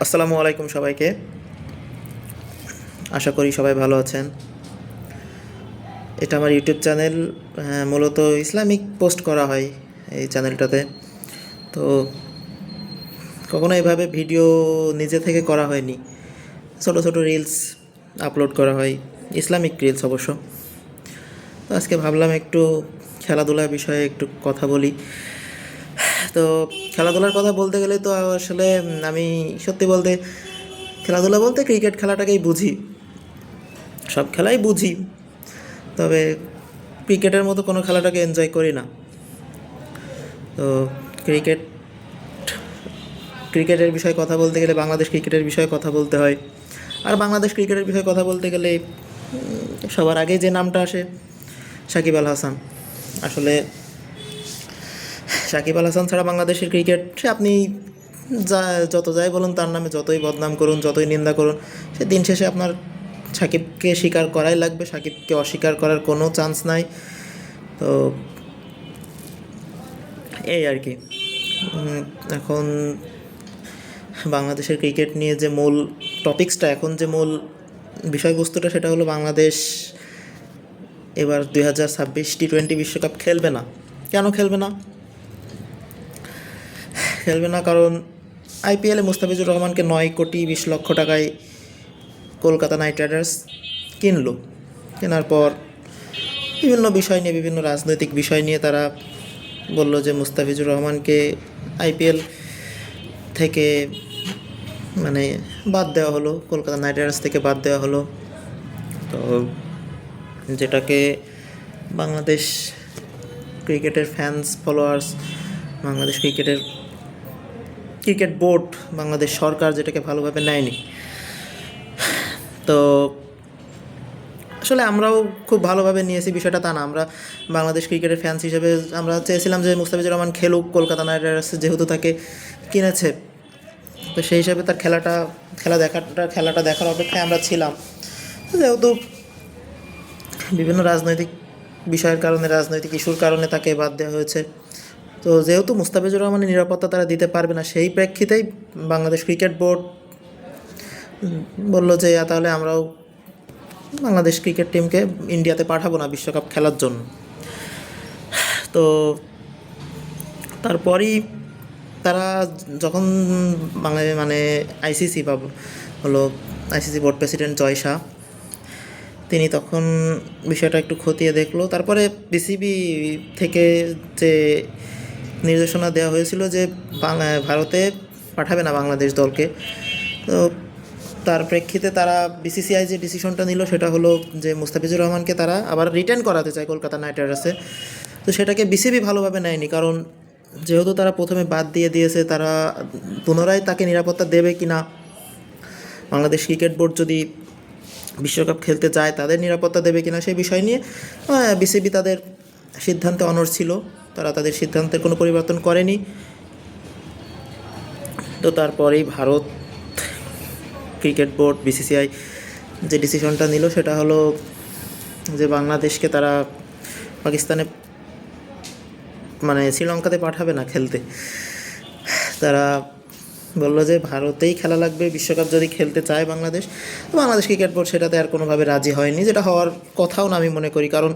আসসালামু আলাইকুম সবাইকে। আশা করি সবাই ভালো আছেন। এটা আমার ইউটিউব চ্যানেল। মূলত ইসলামিক পোস্ট করা হয় এই চ্যানেলটাতে। তো কখনো এভাবে ভিডিও নিজে থেকে করা হয়নি। ছোটো ছোটো রিলস আপলোড করা হয়, ইসলামিক রিলস অবশ্য। তো আজকে ভাবলাম একটু খেলাধুলার বিষয়ে একটু কথা বলি। তো খেলাধুলার কথা বলতে গেলে তো আসলে আমি সত্যি বলতে খেলাধুলা বলতে ক্রিকেট খেলাটাকেই বুঝি। সব খেলাই বুঝি, তবে ক্রিকেটের মতো কোনো খেলাটাকে এনজয় করি না। তো ক্রিকেট ক্রিকেটের বিষয়ে কথা বলতে গেলে বাংলাদেশ ক্রিকেটের বিষয়ে কথা বলতে হয়। আর বাংলাদেশ ক্রিকেটের বিষয়ে কথা বলতে গেলে সবার আগে যে নামটা আসে সাকিব আল হাসান। আসলে সাকিব আল হাসান ছাড়া বাংলাদেশের ক্রিকেট আপনি যা যত যাই বলুন, তার নামে যতই বদনাম করুন, যতই নিন্দা করুন, সে দিন শেষে আপনার সাকিবকে স্বীকার করাই লাগবে। সাকিবকে অস্বীকার করার কোনো চান্স নাই। তো এই আর কি। এখন বাংলাদেশের ক্রিকেট নিয়ে যে মূল টপিক্সটা, এখন যে মূল বিষয়বস্তুটা, সেটা হলো বাংলাদেশ এবার 2026 টি-20 বিশ্বকাপ খেলবে না। কেন খেলবে না? খেলবে না কারণ আইপিএলে মুস্তাফিজুর রহমানকে 9 কোটি 20 লক্ষ টাকায় কলকাতা নাইট রাইডার্স কিনলো। কেনার পর বিভিন্ন বিষয় নিয়ে, বিভিন্ন রাজনৈতিক বিষয় নিয়ে তারা বলল যে মুস্তাফিজুর রহমানকে আইপিএল থেকে মানে বাদ দেওয়া হলো, কলকাতা নাইট রাইডার্স থেকে বাদ দেওয়া হলো। তো যেটাকে বাংলাদেশ ক্রিকেটের fans followers, Bangladesh cricket board, Bangladesh সরকার যেটাকে ভালোভাবে নেয়নি। তো আসলে আমরাও খুব ভালোভাবে নিয়েছি বিষয়টা, তা না। আমরা বাংলাদেশ ক্রিকেটের ফ্যান্স হিসেবে আমরা চেয়েছিলাম যে মুস্তাফিজুর রহমান খেলুক, কলকাতা নাইট রাইডার্স যেহেতু তাকে কিনেছে, তো সেই হিসাবে তার খেলাটা দেখার অপেক্ষায় আমরা ছিলাম। যেহেতু বিভিন্ন রাজনৈতিক বিষয়ের কারণে, রাজনৈতিক ইস্যুর কারণে তাকে বাদ দেওয়া হয়েছে, তো যেহেতু মুস্তাফিজুর রহমানের নিরাপত্তা তারা দিতে পারবে না, সেই প্রেক্ষিতেই বাংলাদেশ ক্রিকেট বোর্ড বলল যে তাহলে আমরাও বাংলাদেশ ক্রিকেট টিমকে ইন্ডিয়াতে পাঠাবো না বিশ্বকাপ খেলার জন্য। তো তারপরই তারা যখন মানে আইসিসি বা হলো আইসিসি বোর্ড প্রেসিডেন্ট জয় শাহ, তিনি তখন বিষয়টা একটু খতিয়ে দেখলো। তারপরে বিসিবি থেকে যে নির্দেশনা দেওয়া হয়েছিল যে ভারতে পাঠাবে না বাংলাদেশ দলকে, তো তার প্রেক্ষিতে তারা বিসিসিআই যে ডিসিশনটা নিল সেটা হলো যে মুস্তাফিজুর রহমানকে তারা আবার রিটার্ন করাতে চায় কলকাতা নাইট রাইডার্সে। তো সেটাকে বিসিবি ভালোভাবে নেয়নি, কারণ যেহেতু তারা প্রথমে বাদ দিয়েছে, তারা পুনরায় তাকে নিরাপত্তা দেবে কি না, বাংলাদেশ ক্রিকেট বোর্ড যদি বিশ্বকাপ খেলতে চায় তাদের নিরাপত্তা দেবে কিনা, সেই বিষয় নিয়ে বিসিবি তাদের সিদ্ধান্তে অনড় ছিল। তারা তাদের সিদ্ধান্তের কোনো পরিবর্তন করেনি। তো তারপরেই ভারত ক্রিকেট বোর্ড, বিসিসিআই যে ডিসিশনটা নিল সেটা হলো যে বাংলাদেশকে তারা পাকিস্তানে শ্রীলঙ্কাতে পাঠাবে না খেলতে। তারা বললো যে ভারতেই খেলা লাগবে বিশ্বকাপ যদি খেলতে চায় বাংলাদেশ। তো বাংলাদেশ ক্রিকেট বোর্ড সেটাতে আর কোনোভাবে রাজি হয়নি, যেটা হওয়ার কথাও না আমি মনে করি। কারণ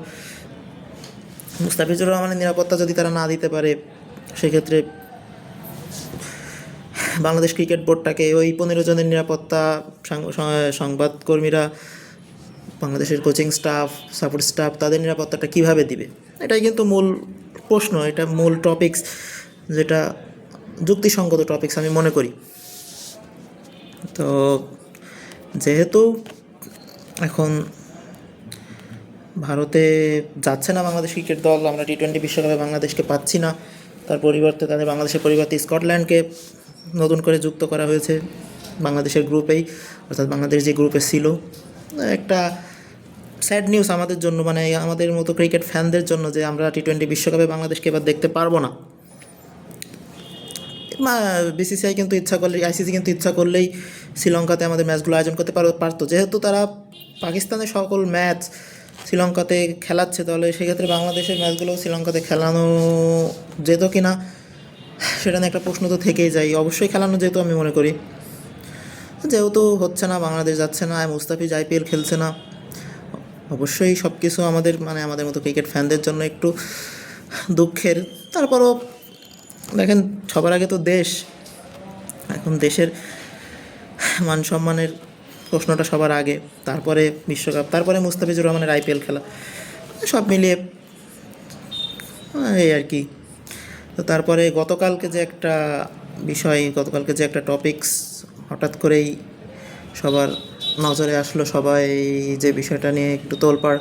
মুস্তাফিজুর রহমানের নিরাপত্তা যদি তারা না দিতে পারে, সেক্ষেত্রে বাংলাদেশ ক্রিকেট বোর্ডটাকে ওই 15 জনের নিরাপত্তা, সংবাদকর্মীরা, বাংলাদেশের কোচিং স্টাফ, সাপোর্ট স্টাফ, তাদের নিরাপত্তাটা কীভাবে দিবে? এটাই কিন্তু মূল প্রশ্ন, এটা মূল টপিকস, যেটা যুক্তিসঙ্গত টপিকস আমি মনে করি। তো যেহেতু এখন ভারতে যাচ্ছে না বাংলাদেশ ক্রিকেট দল, আমরা টি-20 বিশ্বকাপে বাংলাদেশকে পাচ্ছি না, তার পরিবর্তে বাংলাদেশের পরিবর্তে স্কটল্যান্ডকে নতুন করে যুক্ত করা হয়েছে বাংলাদেশের গ্রুপেই, অর্থাৎ বাংলাদেশ যে গ্রুপে ছিল। একটা স্যাড নিউজ আমাদের জন্য, আমাদের মতো ক্রিকেট ফ্যানদের জন্য, যে আমরা টি-20 বিশ্বকাপে বাংলাদেশকে এবার দেখতে পারবো না। বিসিসিআই কিন্তু ইচ্ছা করলে, আইসিসি কিন্তু ইচ্ছা করলেই শ্রীলঙ্কাতে আমাদের ম্যাচগুলো আয়োজন করতে পারতো। যেহেতু তারা পাকিস্তানের সকল ম্যাচ শ্রীলঙ্কাতে খেলাচ্ছে, তাহলে সেক্ষেত্রে বাংলাদেশের ম্যাচগুলো শ্রীলঙ্কাতে খেলানো যেত কি না সেটা নিয়ে একটা প্রশ্ন তো থেকেই যায়। অবশ্যই খেলানো যেত আমি মনে করি। যেহেতু হচ্ছে না, বাংলাদেশ যাচ্ছে না, মুস্তাফিজ আইপিএল খেলছে না, অবশ্যই সব কিছু আমাদের আমাদের মতো ক্রিকেট ফ্যানদের জন্য একটু দুঃখের। তারপরও দেখেন, সবার আগে তো দেশ, এখন দেশের মান সম্মানের প্রশ্নটা সবার আগে, তারপরে বিশ্বকাপ, তারপরে মুস্তাফিজুর রহমানের আইপিএল খেলা, সব মিলিয়ে এই আর কি। তো তারপরে গতকালকে যে একটা বিষয়, গতকালকে যে একটা টপিকস হঠাৎ করেই সবার নজরে আসলো, সবাই যে বিষয়টা নিয়ে একটু তোলপাড়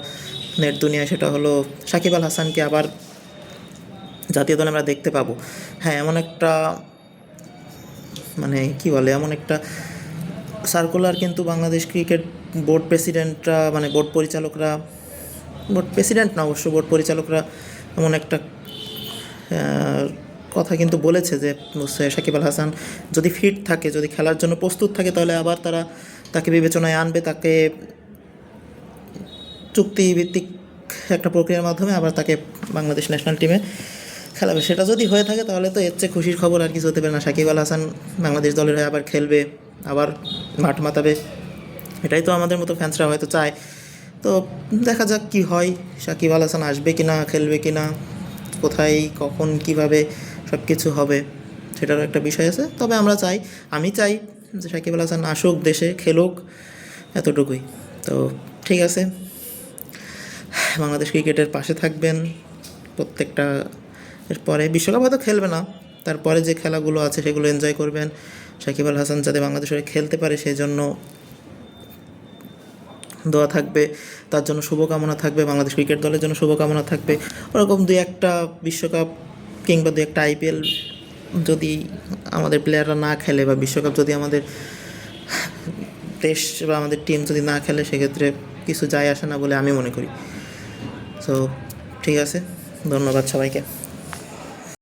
নেট দুনিয়ায়, সেটা হলো সাকিব আল হাসানকে আবার জাতীয় দলে আমরা দেখতে পাবো। হ্যাঁ, এমন একটা কি বলে, এমন একটা সার্কুলার কিন্তু বাংলাদেশ ক্রিকেট বোর্ড প্রেসিডেন্টরা, বোর্ড পরিচালকরা, বোর্ড প্রেসিডেন্ট না অবশ্য, বোর্ড পরিচালকরা এমন একটা কথা কিন্তু বলেছে যে সাকিব আল হাসান যদি ফিট থাকে, যদি খেলার জন্য প্রস্তুত থাকে, তাহলে আবার তারা তাকে বিবেচনায় আনবে, তাকে চুক্তিভিত্তিক একটা প্রক্রিয়ার মাধ্যমে আবার তাকে বাংলাদেশ ন্যাশনাল টিমে খেলাবে। সেটা যদি হয়ে থাকে তাহলে তো এর চেয়ে খুশির খবর আর কিছু হতে পারে না। সাকিব আল হাসান বাংলাদেশ দলের হয়ে আবার খেলবে, আবার মাঠ মাতাবে, এটাই তো আমাদের মতো ফ্যান্সরা হয়তো চায়। তো দেখা যাক কি হয়, সাকিব আল হাসান আসবে কি না, খেলবে কি না, কোথায় কখন কিভাবে সব কিছু হবে সেটারও একটা বিষয় আছে। তবে আমি চাই যে সাকিব আল হাসান আসুক, দেশে খেলুক, এতটুকুই। তো ঠিক আছে, বাংলাদেশ ক্রিকেটের পাশে থাকবেন প্রত্যেকটা। এরপরে বিশ্বকাপ হয়তো খেলবে না, তারপরে যে খেলাগুলো আছে সেগুলো এনজয় করবেন। সাকিব আল হাসান যাতে বাংলাদেশে খেলতে পারে সেই জন্য দোয়া থাকবে, তার জন্য শুভকামনা থাকবে, বাংলাদেশ ক্রিকেট দলের জন্য শুভকামনা থাকবে। ওরকম দুই একটা বিশ্বকাপ কিংবা দুই একটা আইপিএল যদি আমাদের প্লেয়াররা না খেলে, বা বিশ্বকাপ যদি আমাদের দেশ বা আমাদের টিম যদি না খেলে, সেক্ষেত্রে কিছু যায় আসে না বলে আমি মনে করি। সো ঠিক আছে, ধন্যবাদ সবাইকে।